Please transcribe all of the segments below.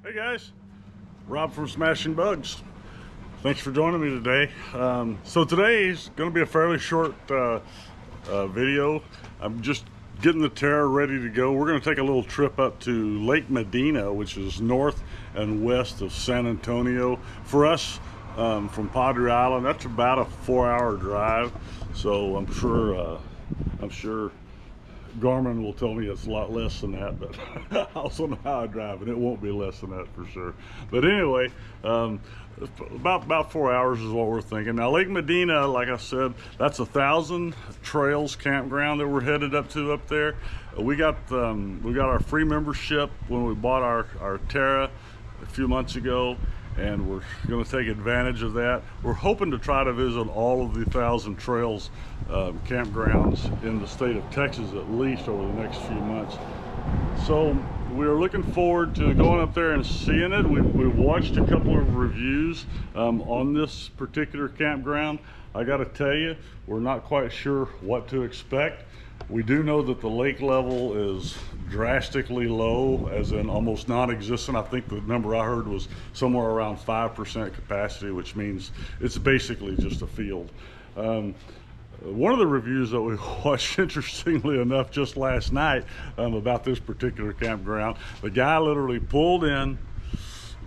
Hey guys, Rob from SmashingBugz. Thanks for joining me today. So today's going to be a fairly short video. I'm just getting the Terra ready to go. We're going to take a little trip up to Lake Medina, which is north and west of San Antonio. For us, from Padre Island, that's about a 4-hour drive. So I'm sure Garmin will tell me it's a lot less than that, but I also know how I drive, and it won't be less than that for sure. But anyway, about 4 hours is what we're thinking. Now, Lake Medina, like I said, that's 1,000 Trails campground that we're headed up to up there. We got our free membership when we bought our Terra a few months ago, and we're going to take advantage of that. We're hoping to try to visit all of the 1,000 Trails campgrounds in the state of Texas at least over the next few months. So we're looking forward to going up there and seeing it. We've watched a couple of reviews on this particular campground. I got to tell you, we're not quite sure what to expect. We do know that the lake level is drastically low, as in almost non-existent. I think the number I heard was somewhere around 5% capacity, which means it's basically just a field. One of the reviews that we watched, interestingly enough, just last night about this particular campground, the guy literally pulled in,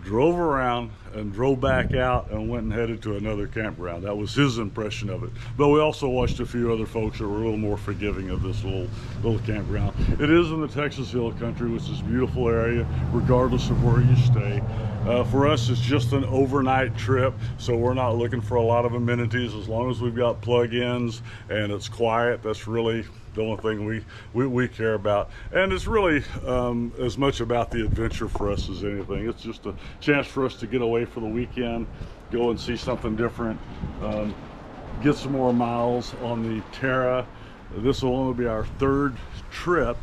drove around, and drove back out and went and headed to another campground. That was his impression of it. But we also watched a few other folks that were a little more forgiving of this little campground. It is in the Texas Hill Country, which is a beautiful area regardless of where you stay. For us, it's just an overnight trip, so we're not looking for a lot of amenities. As long as we've got plug-ins and it's quiet, that's really the only thing we care about. And it's really as much about the adventure for us as anything. It's just a chance for us to get away for the weekend, go and see something different, get some more miles on the Terra. This will only be our third trip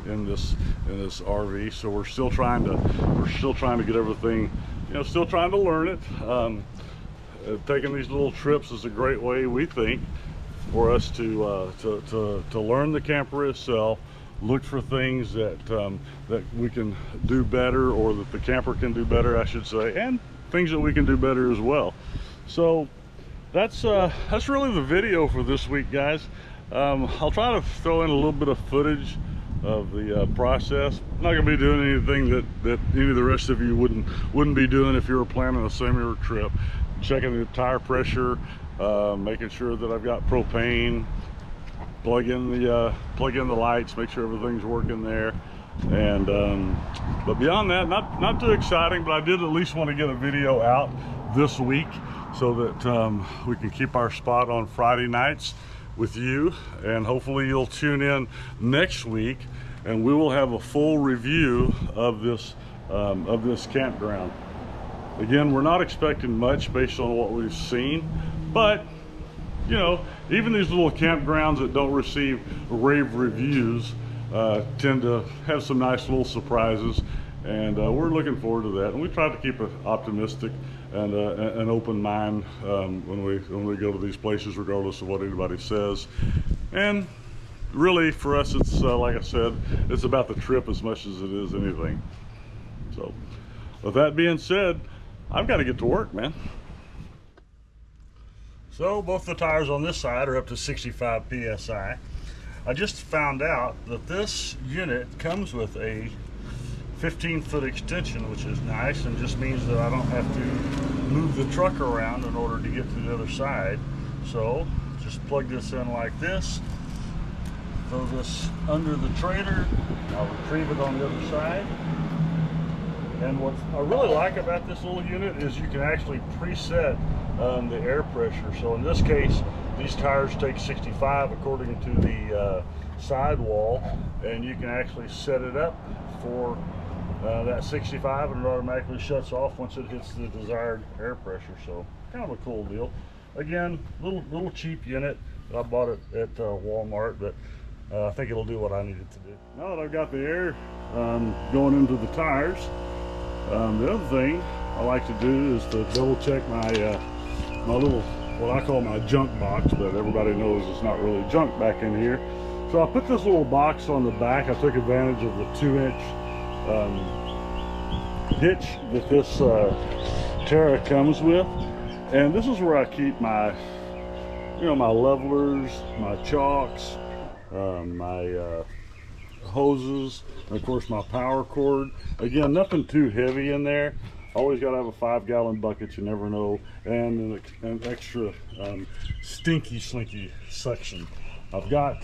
in this RV, so we're still trying to get everything, still trying to learn it. Taking these little trips is a great way, we think, for us to learn the camper itself, look for things that that we can do better, or that the camper can do better, I should say, and things that we can do better as well. So that's really the video for this week, guys. I'll try to throw in a little bit of footage of the process. I'm not going to be doing anything that any of the rest of you wouldn't be doing if you were planning a similar trip. Checking the tire pressure, making sure that I've got propane, plug in the lights, make sure everything's working there. And but beyond that, not too exciting, but I did at least want to get a video out this week so that we can keep our spot on Friday nights with you, and hopefully you'll tune in next week and we will have a full review of this campground. Again, we're not expecting much based on what we've seen, but even these little campgrounds that don't receive rave reviews tend to have some nice little surprises, and we're looking forward to that. And we try to keep an optimistic and an open mind when we go to these places, regardless of what anybody says. And really, for us, it's like I said, it's about the trip as much as it is anything. So with that being said, I've got to get to work, man. So both the tires on this side are up to 65 psi. I just found out that this unit comes with a 15-foot extension, which is nice, and just means that I don't have to move the truck around in order to get to the other side. So just plug this in like this, throw this under the trailer, I'll retrieve it on the other side. And what I really like about this little unit is you can actually preset the air pressure. So in this case, these tires take 65 according to the sidewall, and you can actually set it up for that 65, and it automatically shuts off once it hits the desired air pressure. So kind of a cool deal. Again, little cheap unit. I bought it at Walmart, but I think it'll do what I need it to do. Now that I've got the air going into the tires, the other thing I like to do is to double check my little, what I call my junk box, but everybody knows it's not really junk back in here. So I put this little box on the back. I took advantage of the 2-inch hitch that this Terra comes with, and this is where I keep my, my levelers, my chalks, my hoses, and of course my power cord. Again, nothing too heavy in there. Always got to have a 5-gallon bucket, you never know, and an extra stinky slinky section. I've got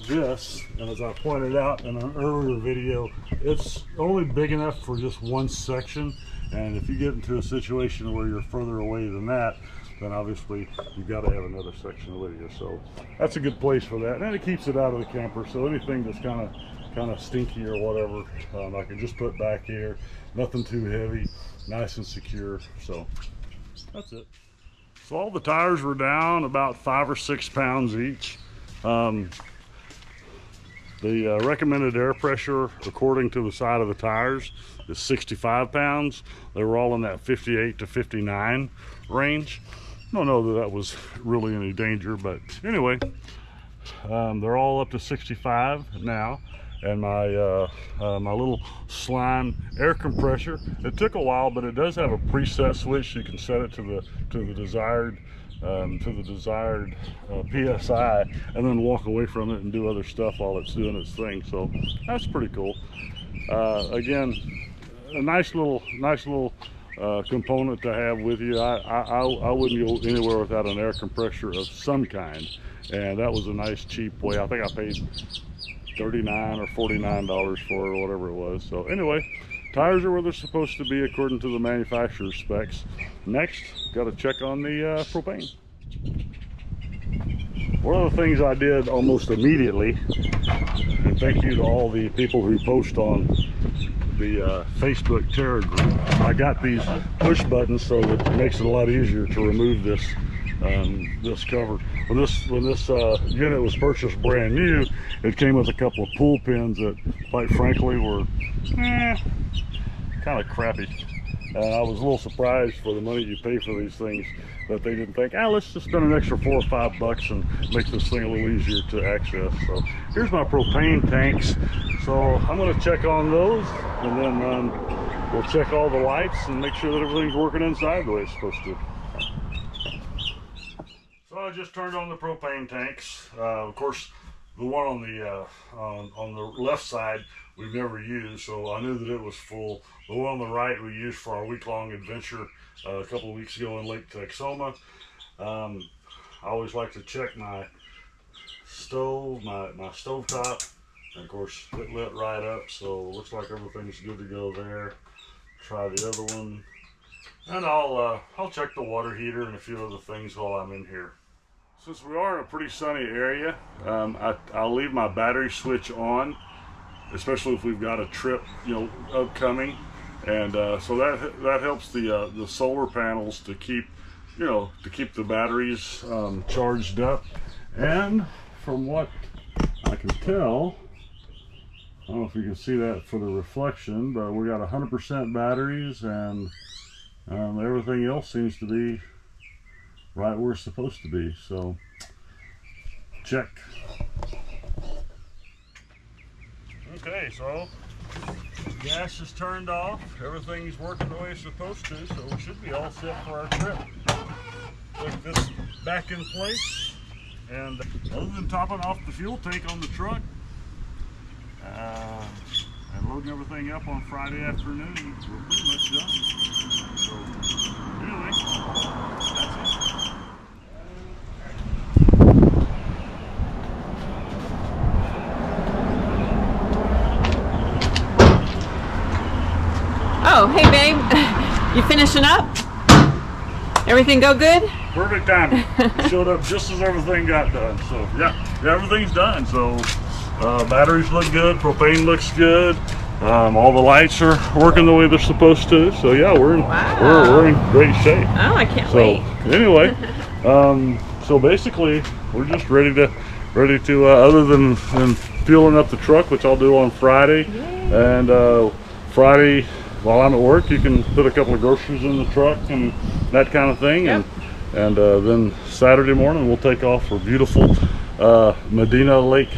this, and as I pointed out in an earlier video, it's only big enough for just one section, and if you get into a situation where you're further away than that, then obviously you've got to have another section with you. So that's a good place for that, and it keeps it out of the camper, so anything that's kind of stinky or whatever, I can just put back here. Nothing too heavy, nice and secure. So that's it. So all the tires were down about 5 or 6 pounds each. The recommended air pressure according to the side of the tires is 65 pounds. They were all in that 58 to 59 range. I don't know that that was really any danger, but anyway, they're all up to 65 now. And my my little slime air compressor, it took a while, but it does have a preset switch. You can set it to the desired PSI, and then walk away from it and do other stuff while it's doing its thing. So that's pretty cool. Again, a nice little component to have with you. I wouldn't go anywhere without an air compressor of some kind, and that was a nice cheap way. I think I paid $39 or $49 for it, or whatever it was. So anyway, tires are where they're supposed to be according to the manufacturer's specs. Next, got to check on the propane. One of the things I did almost immediately, and thank you to all the people who post on the Facebook Terra group, I got these push buttons so that it makes it a lot easier to remove this this cover. When this unit was purchased brand new, it came with a couple of pull pins that, quite frankly, were kind of crappy. I was a little surprised for the money you pay for these things that they didn't think, let's just spend an extra $4 or $5 and make this thing a little easier to access. So here's my propane tanks. So I'm going to check on those, and then we'll check all the lights and make sure that everything's working inside the way it's supposed to. So I just turned on the propane tanks. Of course, the one on the left side we've never used, so I knew that it was full. The one on the right we used for our week-long adventure a couple of weeks ago in Lake Texoma. I always like to check my stove, my stovetop, and of course it lit right up, so it looks like everything's good to go there. Try the other one, and I'll check the water heater and a few other things while I'm in here. Since we are in a pretty sunny area, I'll leave my battery switch on, especially if we've got a trip, upcoming, and so that helps the solar panels to keep, the batteries charged up. And from what I can tell, I don't know if you can see that for the reflection, but we got 100% batteries, and everything else seems to be right where it's supposed to be. So check. Okay, so gas is turned off, everything's working the way it's supposed to, so we should be all set for our trip. Put this back in place, and other than topping off the fuel tank on the truck and loading everything up on Friday afternoon, we're pretty much done. So anyway, that's it. Oh, hey babe, you finishing up? Everything go good? Perfect timing. Showed up just as everything got done. So yeah, everything's done. So batteries look good, propane looks good, all the lights are working the way they're supposed to. So yeah, we're in great shape. Oh, I can't so, wait. Anyway, so basically we're just ready to other than fueling up the truck, which I'll do on Friday. Yay. And Friday, while I'm at work, you can put a couple of groceries in the truck and that kind of thing. Yep. And then Saturday morning we'll take off for beautiful Medina Lake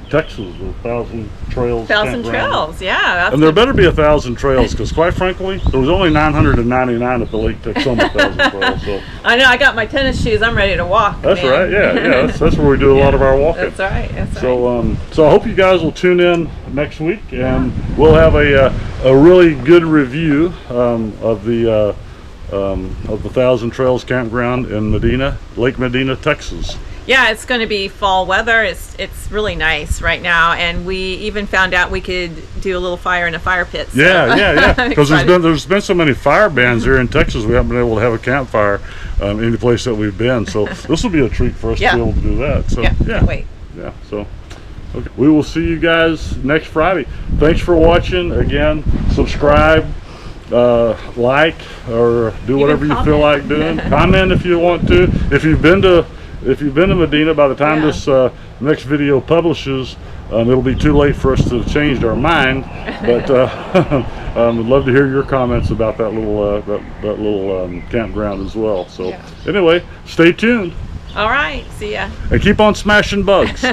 Texas, 1,000 trails. 1,000 campground. trails, yeah. That's And there better be 1,000 trails, because quite frankly, there was only 999 at the Lake Texoma 1,000 trails. So I know. I got my tennis shoes. I'm ready to walk. that's man. right. Yeah. That's where we do a lot of our walking. That's right. That's right. So I hope you guys will tune in next week, and we'll have a really good review of the 1,000 Trails Campground in Lake Medina, Texas. Yeah, it's going to be fall weather. It's really nice right now, and we even found out we could do a little fire in a fire pit. So Yeah. I'm Because excited. there's been so many fire bans here in Texas, we haven't been able to have a campfire any place that we've been. So this will be a treat for us to be able to do that. So can't wait. Yeah. So okay, we will see you guys next Friday. Thanks for watching. Again, subscribe, like, or do whatever you feel like doing. Comment if you want to. If you've been to Medina, by the time this next video publishes, it'll be too late for us to have changed our mind. But I'd love to hear your comments about that little campground as well. So anyway, stay tuned All right. See ya. and keep on smashing bugs.